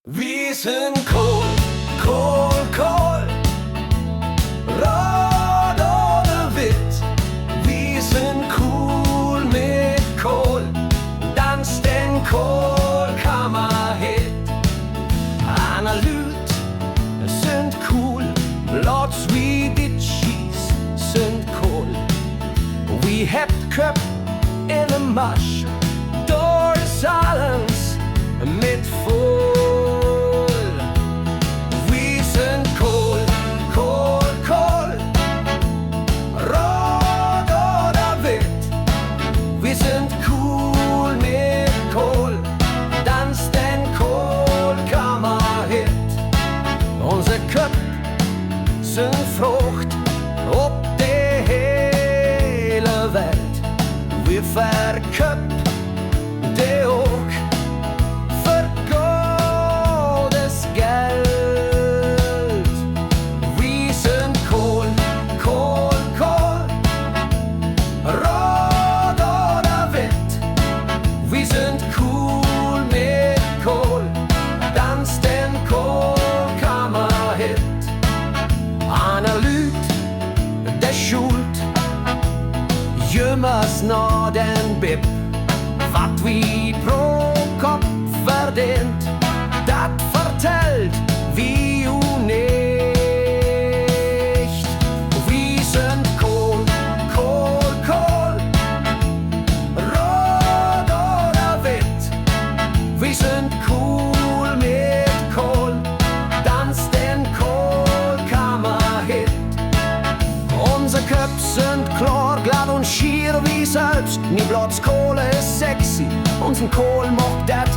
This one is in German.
Wir sind Kohl, Kohl, Kohl, rot oder witt. Wir sind cool mit Kohl, dans den Kohlkammer-Hit. Analyt sind cool, Blots wie Ditchies sind cool. We hebt Köp in de Masch, door is alles mit voll. Wir sind Kohl, Kohl, Kohl, rot oder witt. Wir sind cool mit Kohl, dans den Kohlkammer-Hit. Unsere Köp sind Frucht ob die hele Welt. Wir verköp det ook för godes Geld. Vi sind Kohl, Kohl, Kohl, rot oder witt. Vi sind cool mit Kohl, dans den Kohlkammer-Hit. Analyt, det skjult, gömmas nå den bipp. Wat vi pro Kopf verdient, dat vertellt vi ju nicht. Wir sind Kohl, Kohl, Kohl, rot oder witt. Wir sind cool mit Kohl, dans den Kohlkammer-Hit. Unser Köp sind klar, glatt und schier wie selbst. Nie bloß Kohle ist sexy, uns'n Kohl macht dat